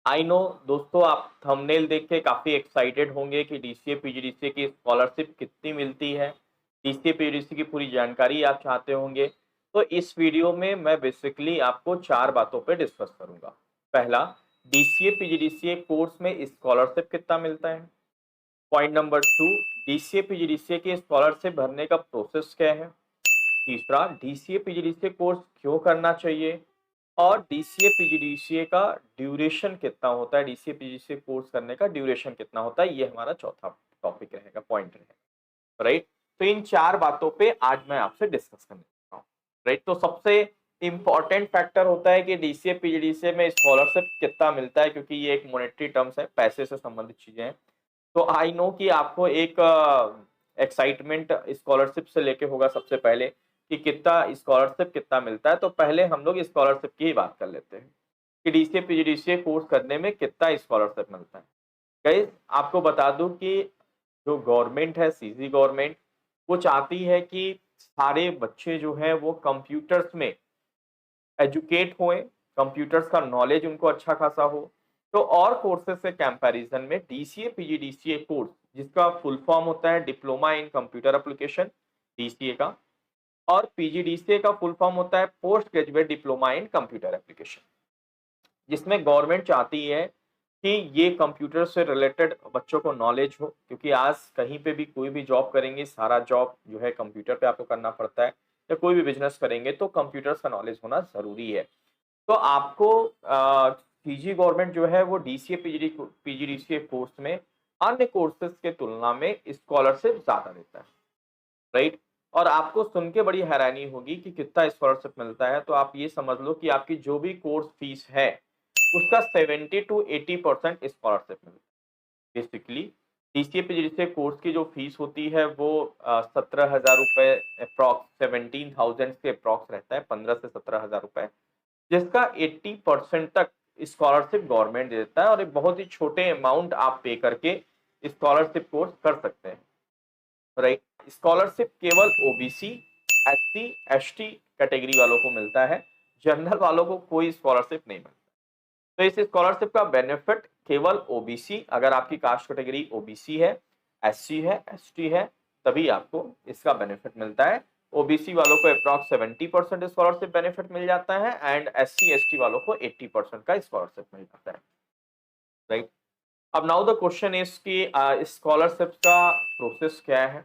I know दोस्तों, आप thumbnail देख के काफ़ी एक्साइटेड होंगे कि डीसीए पीजीडीसीए की स्कॉलरशिप कितनी मिलती है। डीसीए पीजीडीसीए की पूरी जानकारी आप चाहते होंगे। तो इस वीडियो में मैं बेसिकली आपको 4 बातों पे डिस्कस करूंगा। पहला, डीसीए पीजीडीसीए कोर्स में स्कॉलरशिप कितना मिलता है। पॉइंट नंबर 2, डीसीए पीजीडीसीए की स्कॉलरशिप भरने का प्रोसेस क्या है। तीसरा, डीसीए पीजीडीसीए कोर्स क्यों करना चाहिए। और डीसीए पीजीडीसीए का ड्यूरेशन कितना होता है, डीसीए पीजीडीसीए कोर्स करने का ड्यूरेशन कितना होता है, ये हमारा चौथा टॉपिक रहेगा, पॉइंट रहेगा। राइट, तो इन 4 बातों पे आज मैं आपसे डिस्कस करने वाला हूँ। राइट, तो सबसे इंपॉर्टेंट फैक्टर होता है कि डीसीए पीजीडीसीए में स्कॉलरशिप कितना मिलता है, क्योंकि ये एक मॉनेटरी टर्म्स है, पैसे से संबंधित चीजें हैं। तो आई नो कि आपको एक एक्साइटमेंट स्कॉलरशिप से लेके होगा सबसे पहले कि कितना स्कॉलरशिप कितना मिलता है। तो पहले हम लोग स्कॉलरशिप की ही बात कर लेते हैं कि डीसीए पीजीडीसीए कोर्स करने में कितना स्कॉलरशिप मिलता है। गाइस, आपको बता दूं कि जो गवर्नमेंट है, सीजी गवर्नमेंट, वो चाहती है कि सारे बच्चे जो है वो कंप्यूटर्स में एजुकेट हुए, कंप्यूटर्स का नॉलेज उनको अच्छा खासा हो। तो और कोर्सेज से कंपैरिजन में डीसीए पीजीडीसीए कोर्स, जिसका फुल फॉर्म होता है diploma in computer application, DCA का, और पीजीडीसीए का फुल फॉर्म होता है post graduate diploma in computer application, जिसमें गवर्नमेंट चाहती है कि ये कंप्यूटर से रिलेटेड बच्चों को नॉलेज हो, क्योंकि आज कहीं पे भी कोई भी जॉब करेंगे, सारा जॉब जो है कंप्यूटर पे आपको करना पड़ता है, या कोई भी बिजनेस करेंगे तो कंप्यूटर्स का नॉलेज होना जरूरी है। तो आपको पीजी गवर्नमेंट जो है वो डीसीए पीजीडीसीए कोर्स में अन्य कोर्सेज के तुलना में स्कॉलरशिप ज्यादा देता है। राइट, और आपको सुन के बड़ी हैरानी होगी कि कितना स्कॉलरशिप मिलता है। तो आप ये समझ लो कि आपकी जो भी कोर्स फीस है उसका 70 to 80% स्कॉलरशिप मिलता है। बेसिकली डीसीए पीजीडीसीए कोर्स की जो फीस होती है वो 17,000 रुपए अप्रॉक्स, 17,000 के अप्रॉक्स रहता है, 15 से 17,000 रुपए, जिसका 80% तक स्कॉलरशिप गवर्नमेंट देता है। और एक बहुत ही छोटे अमाउंट आप पे करके स्कॉलरशिप कोर्स कर सकते हैं। राइट, स्कॉलरशिप केवल ओबीसी, एससी, एसटी कैटेगरी वालों को मिलता है, जनरल वालों को कोई स्कॉलरशिप नहीं मिलता। तो इस स्कॉलरशिप का बेनिफिट केवल ओबीसी, अगर आपकी कास्ट कैटेगरी ओबीसी है, एससी है, एसटी है, तभी आपको इसका बेनिफिट मिलता है। ओबीसी वालों को अप्रॉक्स 70% स्कॉलरशिप बेनिफिट मिल जाता है, एंड एससी एसटी वालों को 80% का स्कॉलरशिप मिल जाता है। राइट, अब नाउ द क्वेश्चन इज कि स्कॉलरशिप का प्रोसेस क्या है,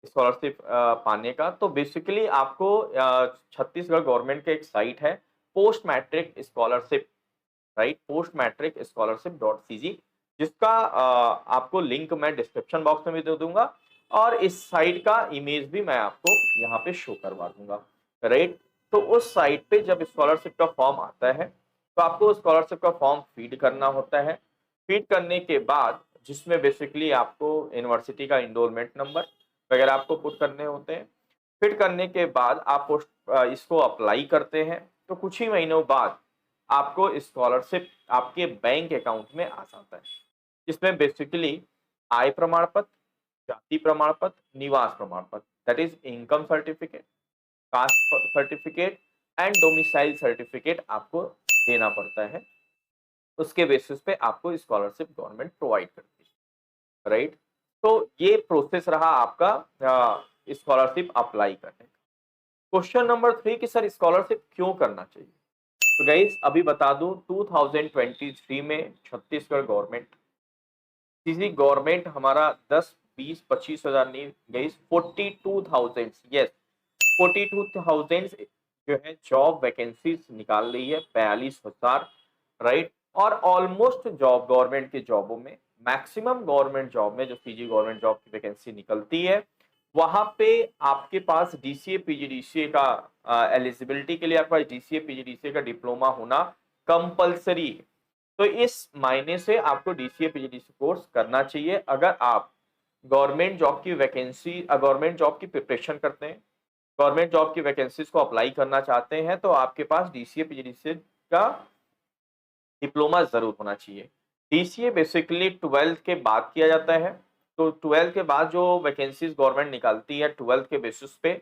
स्कॉलरशिप पाने का। तो बेसिकली आपको छत्तीसगढ़ गवर्नमेंट का एक साइट है, post matric scholarship, right, post matric scholarship dot CG, जिसका आपको लिंक मैं डिस्क्रिप्शन बॉक्स में भी दे दूंगा, और इस साइट का इमेज भी मैं आपको यहाँ पे शो करवा दूंगा। राइट, तो उस साइट पे जब स्कॉलरशिप का फॉर्म आता है तो आपको स्कॉलरशिप का फॉर्म फीड करना होता है। फीड करने के बाद जिसमें बेसिकली आपको यूनिवर्सिटी का इनरोलमेंट नंबर वगैरह आपको पुट करने होते हैं। फिट करने के बाद आप इसको अप्लाई करते हैं, तो कुछ ही महीनों बाद आपको स्कॉलरशिप आपके बैंक अकाउंट में आ जाता है, जिसमें बेसिकली आय प्रमाण पत्र, जाति प्रमाण पत्र, निवास प्रमाण पत्र, that is income certificate, caste certificate and domicile certificate आपको देना पड़ता है। उसके बेसिस पे आपको स्कॉलरशिप गवर्नमेंट प्रोवाइड करती है। राइट, तो ये प्रोसेस रहा आपका स्कॉलरशिप अप्लाई करने का। क्वेश्चन नंबर 3 कि सर स्कॉलरशिप क्यों करना चाहिए। तो गाइस अभी बता दूं, 2023 में छत्तीसगढ़ गवर्नमेंट, सीजी गवर्नमेंट हमारा 10, 20, 25 हजार नहीं गाइस, 42,000, यस 42,000 जो है जॉब वैकेंसीज निकाल रही है, 42,000। राइट, और ऑलमोस्ट जॉब गवर्नमेंट के जॉबों में, मैक्सिमम गवर्नमेंट जॉब में जो सीजी गवर्नमेंट जॉब की वैकेंसी निकलती है, वहां पे आपके पास डीसीए पीजीडीसीए का एलिजिबिलिटी के लिए आपका डीसीए पीजीडीसीए का डिप्लोमा होना कंपलसरी है। तो इस मायने से आपको डीसीए पीजीडीसीए कोर्स करना चाहिए अगर आप गवर्नमेंट जॉब की वैकेंसी, गवर्नमेंट जॉब की प्रिपरेशन करते हैं, गवर्नमेंट जॉब की वैकेंसीज को अप्लाई करना चाहते हैं, तो आपके पास डीसीए पीजीडीसीए का डिप्लोमा जरूर होना चाहिए। डीसीए बेसिकली 12th के बाद किया जाता है। तो 12th के बाद जो वैकेंसीज गवर्नमेंट निकालती है 12th के बेसिस पे,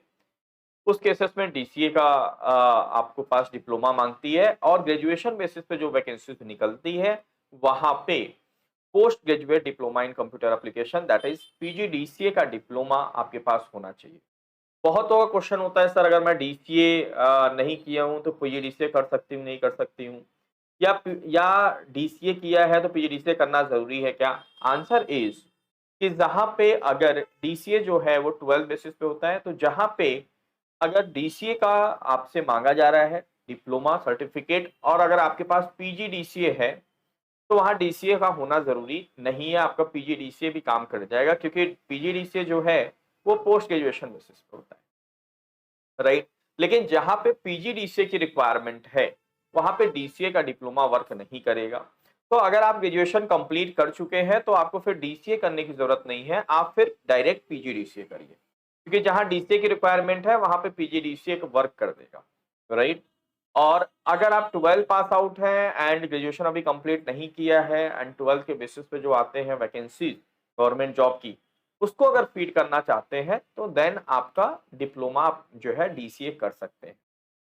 उस केसेस में डीसीए का आपको पास डिप्लोमा मांगती है, और ग्रेजुएशन बेसिस पे जो वैकेंसीज निकलती है वहां पे post graduate diploma in computer application that is PGDCA का डिप्लोमा आपके पास होना चाहिए। बहुतों का क्वेश्चन होता है सर अगर मैं डीसीए नहीं किया हूं तो पीजीडीसीए कर सकती हूँ नहीं कर सकती हूँ, या डीसीए किया है तो पीजीडीसीए करना जरूरी है क्या? आंसर इज कि जहां पे अगर डीसीए जो है वो 12 बेसिस पे होता है, तो जहां पे अगर डीसीए का आपसे मांगा जा रहा है डिप्लोमा सर्टिफिकेट और अगर आपके पास पीजीडीसीए है, तो वहां डीसीए का होना जरूरी नहीं है, आपका पीजीडीसीए भी काम कर जाएगा क्योंकि पीजीडीसीए जो है वो पोस्ट ग्रेजुएशन बेसिस पे होता है, राइट। लेकिन जहां पे पीजीडीसीए की रिक्वायरमेंट है वहां पे डीसीए का डिप्लोमा वर्क नहीं करेगा। तो अगर आप ग्रेजुएशन कंप्लीट कर चुके हैं तो आपको फिर डीसीए करने की जरूरत नहीं है, आप फिर डायरेक्ट पीजीडीसीए करिए, क्योंकि जहां डीसीए की रिक्वायरमेंट है वहां पे पीजीडीसीए वर्क कर देगा, राइट। और अगर आप 12 पास आउट हैं एंड ग्रेजुएशन अभी कंप्लीट नहीं किया है एंड 12 के बेसिस पे जो आते हैं वैकेंसीज गवर्नमेंट जॉब की, उसको अगर फीड करना चाहते हैं तो देन आपका डिप्लोमा जो है डीसीए कर सकते हैं,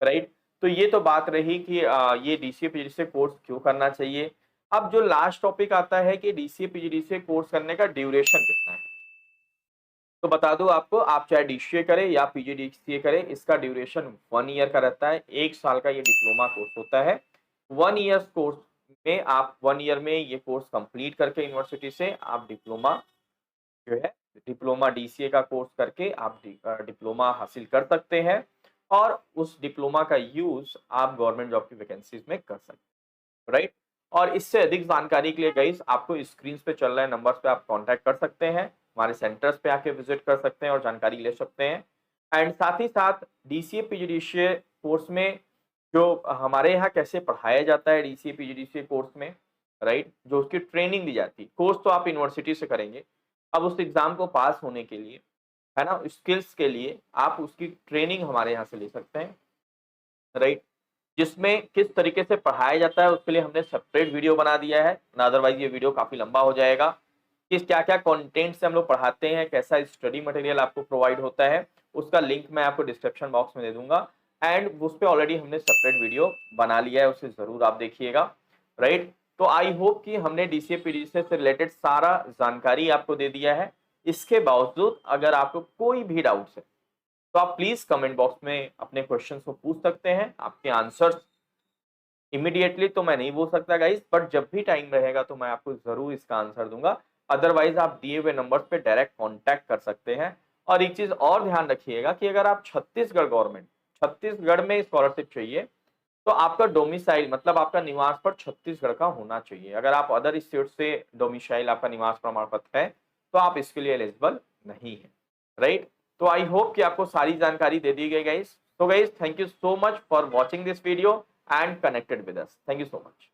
राइट। तो ये तो बात रही कि ये डीसीए पीजीडीसीए कोर्स क्यों करना चाहिए। अब जो लास्ट टॉपिक आता है कि डीसीए पीजीडीसीए कोर्स करने का ड्यूरेशन कितना है, तो बता दूं आपको, आप चाहे डीसीए करें या पीजीडीसीए करें, इसका ड्यूरेशन 1 ईयर का रहता है। 1 साल का ये डिप्लोमा कोर्स होता है। 1 ईयर कोर्स में आप 1 ईयर में ये कोर्स कंप्लीट करके यूनिवर्सिटी से आप डिप्लोमा जो है डिप्लोमा डीसीए का कोर्स करके आप डिप्लोमा हासिल कर सकते हैं और उस डिप्लोमा का यूज आप गवर्नमेंट जॉब की वैकेंसीज में कर सकते हैं, राइट। और इससे अधिक जानकारी के लिए गाइस आपको स्क्रीन पे चल रहे नंबर्स पे आप कांटेक्ट कर सकते हैं, हमारे सेंटर्स पे आके विजिट कर सकते हैं और जानकारी ले सकते हैं। एंड साथ ही साथ डीसीए पीजीडीसीए कोर्स में जो हमारे यहाँ कैसे पढ़ाया जाता है डीसीए पीजीडीसीए कोर्स में, राइट, जो उसकी ट्रेनिंग दी जाती है, कोर्स तो आप यूनिवर्सिटी से करेंगे, अब उस एग्जाम को पास होने के लिए, है ना, स्किल्स के लिए आप उसकी ट्रेनिंग हमारे यहाँ से ले सकते हैं, राइट। जिसमें किस तरीके से पढ़ाया जाता है उसके लिए हमने सेपरेट वीडियो बना दिया है, अदरवाइज ये वीडियो काफी लंबा हो जाएगा। किस क्या क्या कंटेंट से हम लोग पढ़ाते हैं, कैसा स्टडी मटेरियल आपको प्रोवाइड होता है, उसका लिंक मैं आपको डिस्क्रिप्शन बॉक्स में दे दूंगा। एंड उस पर ऑलरेडी हमने सेपरेट वीडियो बना लिया है, उसे जरूर आप देखिएगा, राइट। तो आई होप कि हमने डीसीए पीजीसीए से रिलेटेड सारा जानकारी आपको दे दिया है। इसके बावजूद अगर आपको कोई भी डाउट्स है तो आप प्लीज कमेंट बॉक्स में अपने क्वेश्चंस को पूछ सकते हैं। आपके आंसर्स इमीडिएटली तो मैं नहीं बोल सकता गाइस, बट जब भी टाइम रहेगा तो मैं आपको जरूर इसका आंसर दूंगा। अदरवाइज आप दिए हुए नंबर्स पे डायरेक्ट कांटेक्ट कर सकते हैं। और एक चीज और ध्यान रखिएगा कि अगर आप छत्तीसगढ़ में स्कॉलरशिप चाहिए तो आपका डोमिसाइल मतलब आपका निवास पर छत्तीसगढ़ का होना चाहिए। अगर आप अदर स्टेट से डोमिसाइल आपका निवास प्रमाण पत्र है तो आप इसके लिए एलिजिबल नहीं है, राइट। तो आई होप कि आपको सारी जानकारी दे दी गई गाइस। तो guys thank you so much for watching this video and connected with us. Thank you so much.